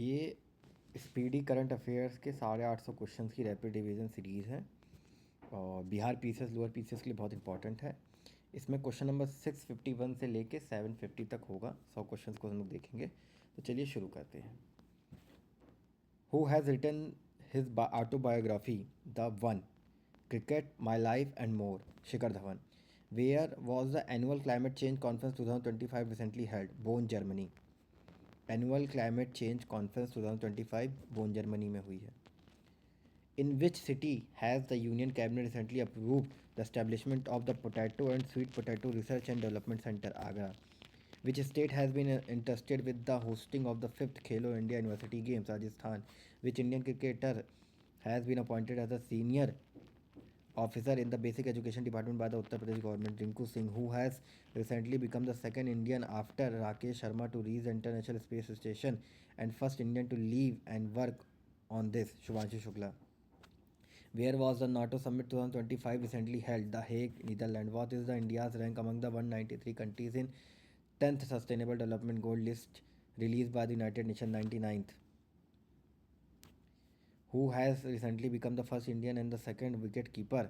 ये speedy current affairs के 850 question की रैपिड रिवीजन सीरीज़ है और बिहार पीसीएस लोअर पीसीएस के लिए बहुत इंपॉर्टेंट है। इसमें क्वेश्चन नंबर 651 से लेके 750 तक होगा। 100 क्वेश्चन को हम लोग देखेंगे। तो चलिए शुरू करते हैं। Who has written his autobiography the one cricket my life and more? Shikhar Dhawan. Where was the annual climate change conference 2025 recently held? Bonn, Germany. Annual climate change conference 2025 Bonn, Germany में हुई है। In which city has the Union Cabinet recently approved the establishment of the Potato and Sweet Potato Research and Development Center, Agra? Which state has been entrusted with the hosting of the 5th Khelo India University Games, Rajasthan? Which Indian cricketer has been appointed as a senior officer in the basic education department by the Uttar Pradesh government? Rinku Singh, who has recently become the second Indian after Rakesh Sharma to reach the International Space Station and first Indian to leave and work on this? Shubhanshu Shukla. Where was the NATO Summit 2025 recently held? The Hague, Netherlands. What is the India's rank among the 193 countries in 10th Sustainable Development Goal list released by the United Nations 99th? Who has recently become the first Indian and the second wicket keeper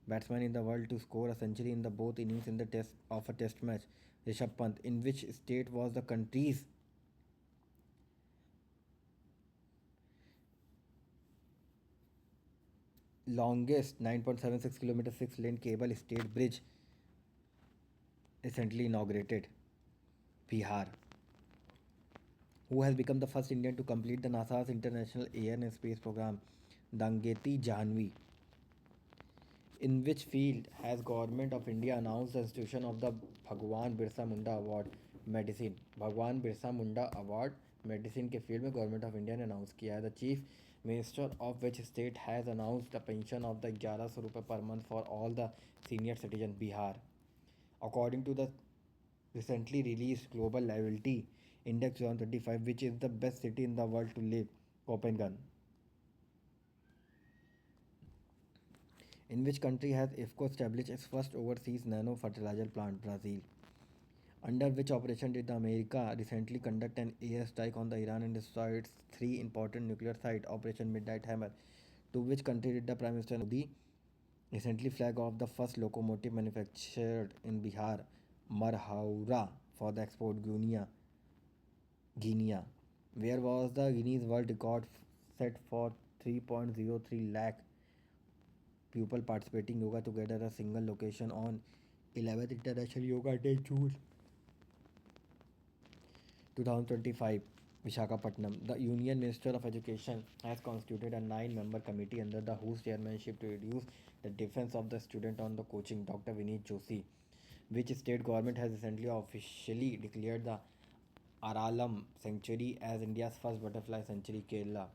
batsman in the world to score a century in the both innings in the test of a test match? Rishabh Pant. In which state was the country's longest 9.76 km 6-lane cable stayed bridge recently inaugurated? Bihar. Who has become the first Indian to complete the NASA's International Air and Space Program? Dangeti Janvi. In which field has Government of India announced the institution of the Bhagwan Birsa Munda Award, Medicine? Bhagwan Birsa Munda award medicine के field में government of India ने announce किया है। The chief minister of which state has announced the pension of the 1100 रुपये पर month for all the senior citizen? Bihar. According to the recently released Global Liability Index 2025, which is the best city in the world to live? Copenhagen. In which country has IFCO established its first overseas nano fertilizer plant? Brazil. Under which operation did the America recently conduct an airstrike on the Iran and destroy its three important nuclear sites? Operation Midnight Hammer. To which country did the Prime Minister Modi recently flag off the first locomotive manufactured in Bihar, Marhaura, for the export? Guinea. Where was the Guinness World Record set for 3.03 lakh people participating yoga together at a single location on 11th International Yoga Day, June 2025? Visakhapatnam. The Union Minister of Education has constituted a 9-member committee under the whose chairmanship to reduce the defense of the student on the coaching? Dr. Vineet Joshi. Which state government has recently officially declared the Aralam Sanctuary as India's first butterfly sanctuary? Kerala.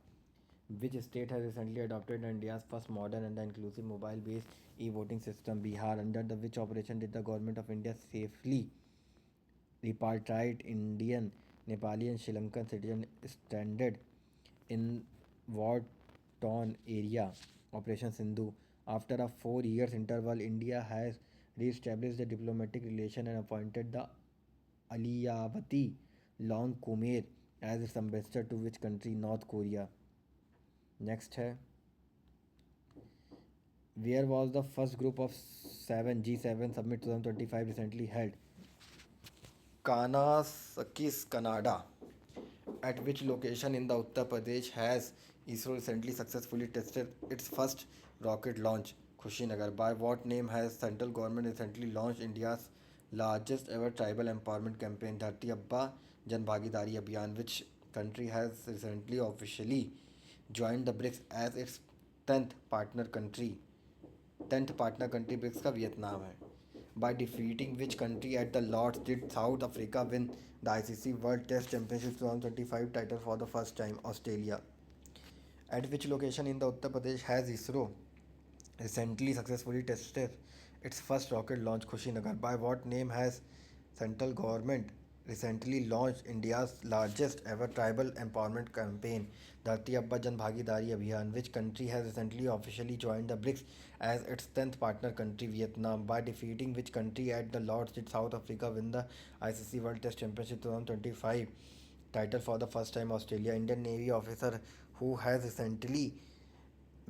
Which state has recently adopted India's first modern and inclusive mobile-based e-voting system? Bihar. Under the which operation did the government of India safely repatriate Indian, Nepali and Sri Lankan citizens stranded in war-torn area? Operation Sindhu. After a 4 years interval, India has re-established the diplomatic relation and appointed the Aliyavati Long Kumer as its ambassador to which country? North Korea. Next है, where was the first group of 7 G7 summit 2025 recently held? Kanasakis, Canada. At which location in the Uttar Pradesh has ISRO recently successfully tested its first rocket launch? Kushinagar. By what name has central government recently launched India's largest ever tribal empowerment campaign, Dharti Abba Jan Bhagidari Abhiyan? Which country has recently officially joined the BRICS as its 10th partner country? 10th partner country BRICS का Vietnam है। By defeating which country at the Lords did South Africa win the ICC World Test Championship 2025 title for the first time? Australia. At which location in the Uttar Pradesh has ISRO recently successfully tested its first rocket launch? Kushinagar. By what name has central government recently launched India's largest ever tribal empowerment campaign, Dharti Abba Jan Bhagidari Abhiyan? Which country has recently officially joined the BRICS as its 10th partner country? Vietnam. By defeating which country at the Lords did South Africa win the ICC World Test Championship 2025 title for the first time Australia. Indian Navy officer who has recently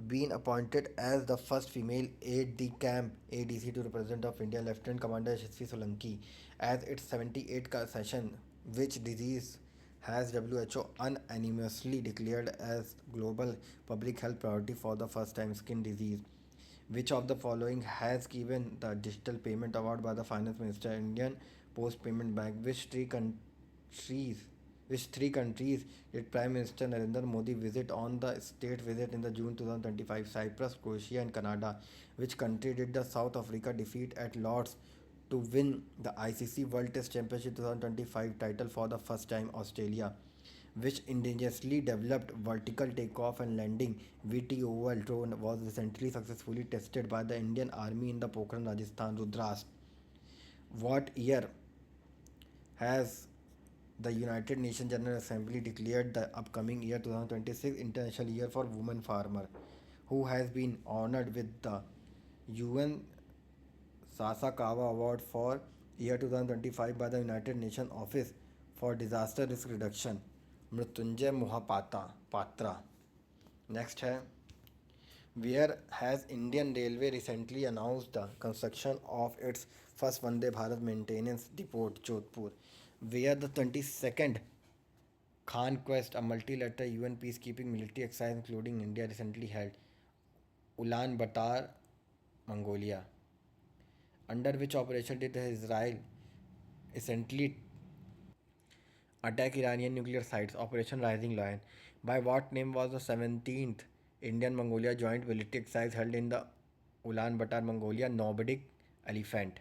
been appointed as the first female aide de camp ADC to represent of India, Lieutenant Commander Yashasvi Solanki, as its 78th session, which disease has WHO unanimously declared as global public health priority for the first time. Skin disease. Which of the following has given the digital payment award by the finance minister? Indian Post Payment Bank. Which three countries did Prime Minister Narendra Modi visit on the state visit in the June 2025? Cyprus, Croatia, and Canada. Which country did the South Africa defeat at Lords to win the ICC World Test Championship 2025 title for the first time? Australia. Which indigenously developed vertical takeoff and landing VTOL drone was recently successfully tested by the Indian Army in the Pokhran, Rajasthan? Rudras. What year has the United Nations General Assembly declared the upcoming year 2026 International Year for Women Farmer, who has been honored with the UN Sasakawa Award for year 2025 by the United Nations Office for Disaster Risk Reduction? Mrityunjay Mohapatra. Next है, where has Indian Railway recently announced the construction of its first Vande Bharat maintenance depot, Jodhpur? Where the 22nd Khan Quest, a multilateral UN peacekeeping military exercise including India, recently held, Ulaanbaatar, Mongolia. Under which operation did Israel recently attack Iranian nuclear sites? Operation Rising Lion. By what name was the 17th Indian Mongolia joint military exercise held in the Ulaanbaatar, Mongolia? Nordic Elephant.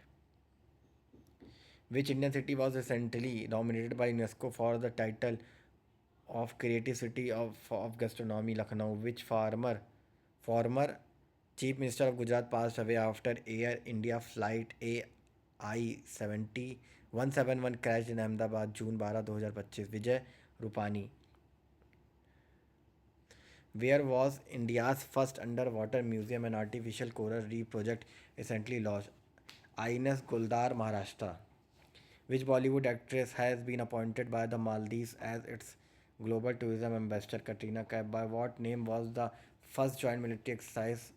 Which Indian city was recently nominated by UNESCO for the title of Creative City of Gastronomy? Lucknow. Which former Chief Minister of Gujarat passed away after Air India flight AI 171 crashed in Ahmedabad June 12, 2025? Vijay Rupani. Where was India's first underwater museum and artificial coral reef project recently launched? INS Guldar, Maharashtra. Which Bollywood actress has been appointed by the Maldives as its global tourism ambassador? Katrina Kaif. By what name was the first joint military exercise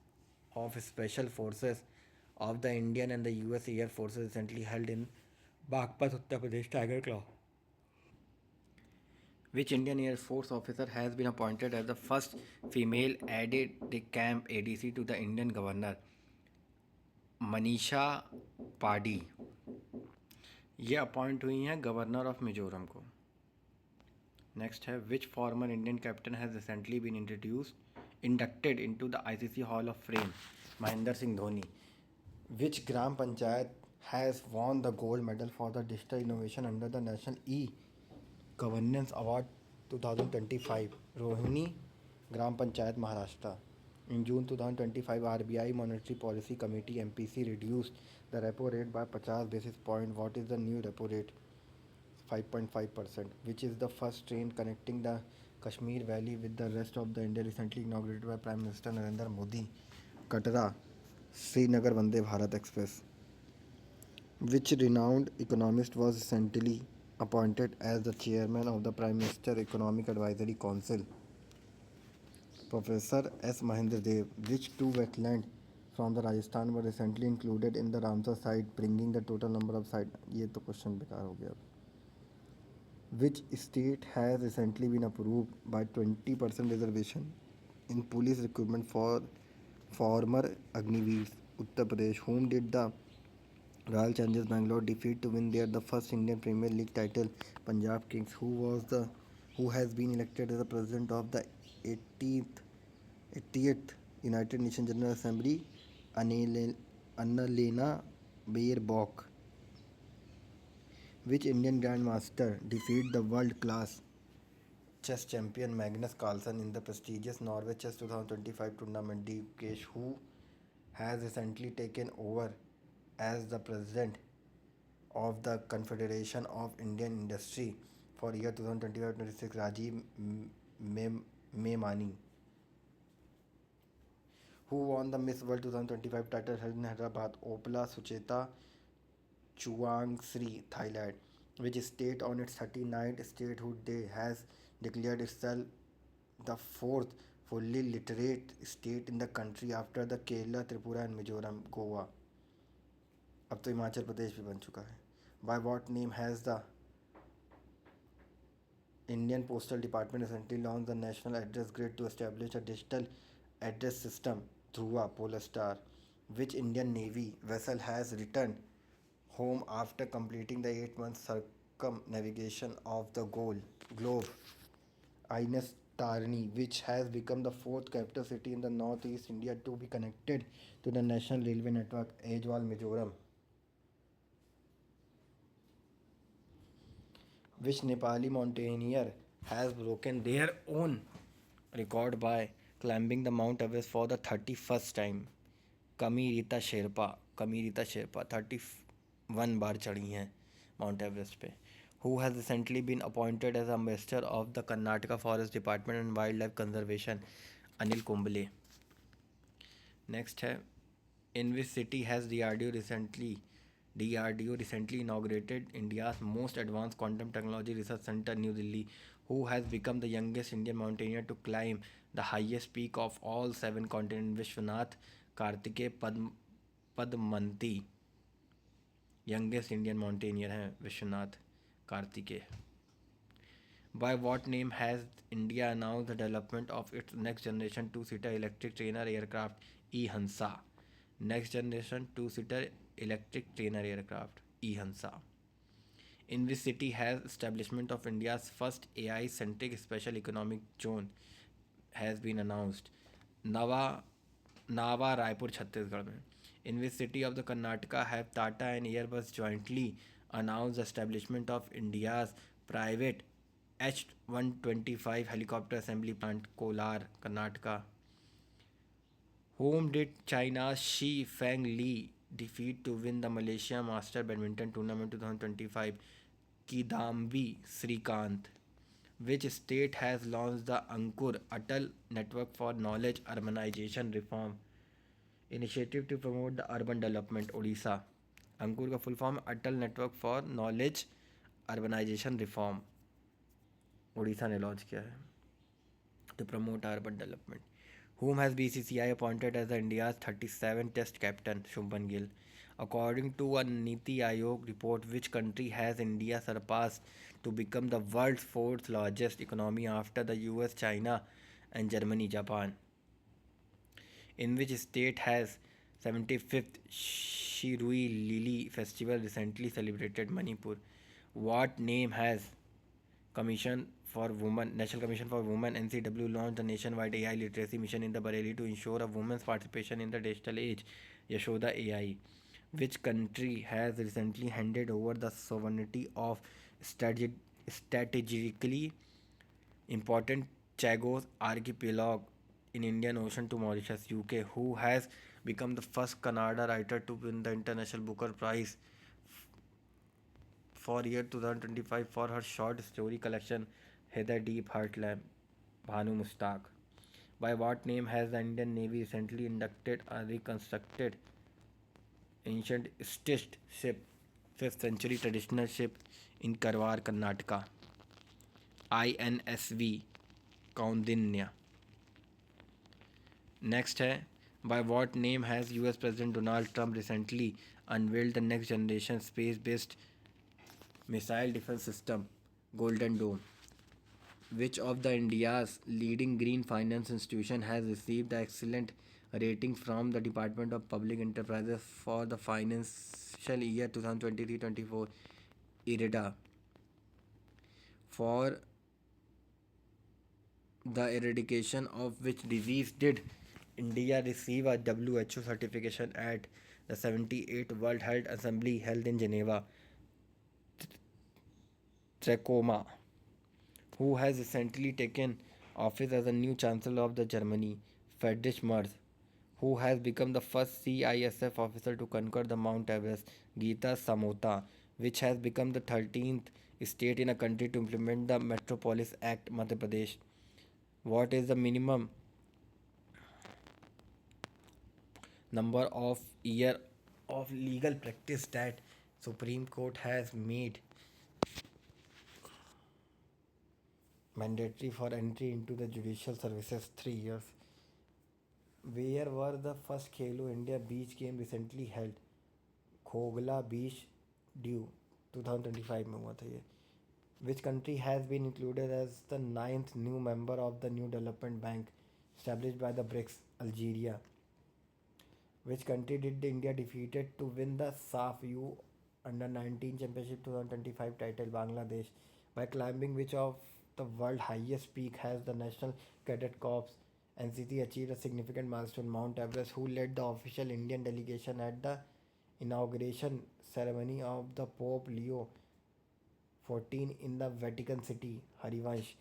of special forces of the Indian and the US Air Forces recently held in Bagpat, Uttar Pradesh? Tiger Claw. Which Indian Air Force officer has been appointed as the first female aide de camp ADC to the Indian governor? Manisha Padi. ये appoint हुई हैं governor of Mizoram को. Next है, which former Indian captain has recently been inducted into the ICC hall of fame? Mahendra Singh Dhoni. Which gram panchayat has won the gold medal for the digital innovation under the national e governance award 2025? Rohini gram panchayat, Maharashtra. In June 2025, RBI Monetary Policy Committee MPC reduced the repo rate by 50 basis points. What is the new repo rate? 5.5%. Which is the first train connecting the Kashmir Valley with the rest of the India, recently inaugurated by Prime Minister Narendra Modi? Katra Srinagar Vande Bharat Express. Which renowned economist was recently appointed as the chairman of the Prime Minister Economic Advisory Council? Professor S. Mahendra Dev. Which two wetlands from the Rajasthan were recently included in the Ramsar site, bringing the total number of sites? ये तो question बेकार हो गया. Which state has recently been approved by 20% reservation in police recruitment for former Agniveers? Uttar Pradesh. Whom did the Royal Challengers Bangalore defeat to win their the first Indian Premier League title? Punjab Kings. Who has been elected as the president of the 80th United Nations General Assembly? Annalena Baerbock. Which Indian Grandmaster defeated the world-class chess champion Magnus Carlsen in the prestigious Norway Chess 2025 tournament? D. Gukesh. Who has recently taken over as the president of the Confederation of Indian Industry for year 2025-26? Rajiv Memani. Who won the Miss World 2025 title held in Hyderabad? Opla Sucheta Chuangsri, Thailand. which state on its 39th statehood day has declared itself the fourth fully literate state in the country after the Kerala, Tripura and Mizoram, Goa. अब तो हिमाचल प्रदेश भी बन चुका है. By what name has the Indian Postal Department recently launched the National Address Grid to establish a digital address system through a Polar Star, which Indian Navy vessel has returned home after completing the 8 month circumnavigation of the globe. Ines Tarni, which has become the fourth capital city in the northeast India to be connected to the national railway network, Aizawl, Mizoram. Which Nepali mountaineer has broken their own record by climbing the Mount Everest for the 31st time? कमी रीता शेरपा 31 बार चढ़ी हैं Mount Everest पे. Who has recently been appointed as ambassador of the Karnataka forest department and wildlife conservation? Anil Kumble. Next है, in which city has DRDO recently inaugurated India's most advanced quantum technology research center, New Delhi, who has become the youngest Indian mountaineer to climb the highest peak of all seven continents? Vishwanath Kartike Padmanti. Youngest Indian mountaineer हैं Vishwanath Kartikeya. By what name has India announced the development of its next generation two-seater electric trainer aircraft, E-Hansa? Next generation two-seater electric trainer aircraft, E-Hansa. In which city has establishment of India's first AI-centric special economic zone has been announced? नवा नावा रायपुर छत्तीसगढ़ में. In which city of the Karnataka have Tata and Airbus jointly announced the establishment of India's private H-125 helicopter assembly plant, Kolar, Karnataka? Whom did China's Shi Feng Li defeat to win the Malaysia Master Badminton Tournament 2025? Kidambi Srikanth. Which state has launched the Ankur Atal Network for Knowledge Urbanization Reform Initiative to promote the urban development? Odisha. ANKUR का full form Atal network for knowledge urbanization reform Orissa ने launch किया है to promote urban development. Whom has BCCI appointed as the India's 37 Test captain? Shubman Gill. According to a Niti Aayog report, which country has India surpassed to become the world's fourth largest economy after the US, China, and Germany, Japan? In which state has 75th Shirui Lili festival recently celebrated? Manipur. What name has National Commission for Women (NCW) launched the nationwide AI literacy mission in the Bareilly to ensure a woman's participation in the digital age? Yashoda AI. Which country has recently handed over the sovereignty of strategically important Chagos archipelago in Indian Ocean to Mauritius, UK? Who has become the first Kannada writer to win the International Booker Prize for year 2025 for her short story collection Heather Deep Heartland? Bhanu Mushtaq. By what name has the Indian Navy recently inducted a reconstructed ancient stitched ship, 5th century traditional ship in Karwar, Karnataka? INSV Kaundinya. Next है, by what name has US President Donald Trump recently unveiled the next generation space-based missile defense system, Golden Dome? Which of the India's leading green finance institution has received the excellent rating from the Department of Public Enterprises for the financial year 2023-24, IREDA? For the eradication of which disease did India receive a WHO certification at the 78th World Health Assembly held in Geneva? Trachoma. Who has recently taken office as the new Chancellor of the Germany? Friedrich Merz. Who has become the first CISF officer to conquer the Mount Everest? Geeta Samota. Which has become the 13th state in a country to implement the Metropolis Act, Madhya Pradesh? What is the minimum number of year of legal practice that Supreme Court has made mandatory for entry into the judicial services 3 years. Where were the first Khelo India beach game recently held? खोगला beach due 2025 में हुआ था ये. Which country has been included as the ninth new member of the New Development Bank established by the BRICS? Algeria. Which country did India defeated to win the SAF U Under 19 Championship 2025 title? Bangladesh. By climbing which of the world highest peak has the National Cadet Corps NCC achieved a significant milestone? Mount Everest. Who led the official Indian delegation at the inauguration ceremony of the Pope Leo 14 in the Vatican City? Harivansh.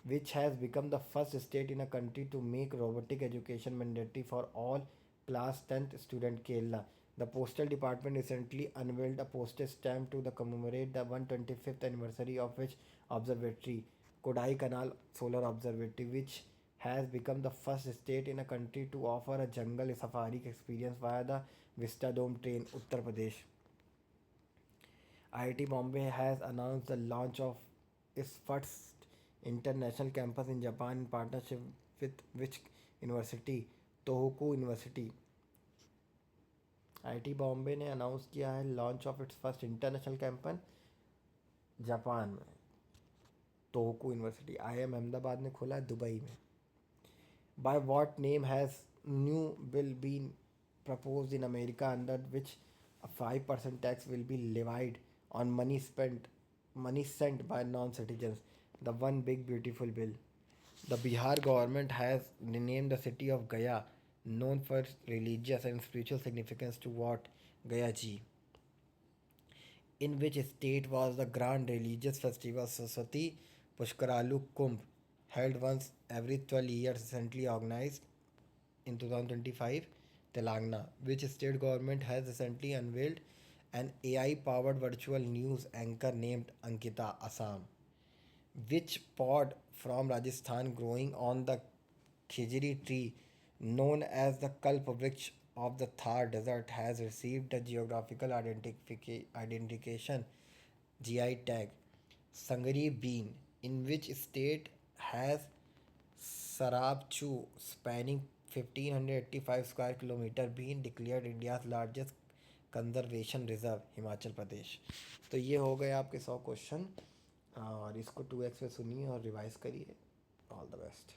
Which has become the first state in a country to make robotic education mandatory for all class 10th student? Kerala. The postal department recently unveiled a postage stamp to commemorate the 125th anniversary of which observatory? Kodai Canal Solar Observatory. Which has become the first state in a country to offer a jungle safari experience via the Vista Dome train? Uttar Pradesh. IIT Bombay has announced the launch of its first international campus in Japan in partnership with which university? Tohoku University. IIT Bombay ने announce किया है launch of its first international campus Japan में, Tohoku university. IIM Ahmedabad ने खोला है Dubai में. By what name has new bill been proposed in America under which a 5% tax will be levied on money sent by non-citizens? The One Big Beautiful Bill. The Bihar government has renamed the city of Gaya, known for its religious and spiritual significance, to what? Gaya Ji. In which state was the grand religious festival Saraswati Pushkaralu Kumbh, held once every 12 years, recently organized in 2025? Telangana. Which state government has recently unveiled an AI powered virtual news anchor named Ankita? Assam. Which pod from Rajasthan growing on the khijri tree known as the Kalp Vriksh of the Thar Desert has received a geographical identification GI tag? Sangri bean. In which state has Sarab Chu, spanning 1585 square kilometer, been declared India's largest conservation reserve? Himachal Pradesh. तो ये हो गए आपके 100 question, और इसको 2x में सुनिए और रिवाइज करिए. All the best.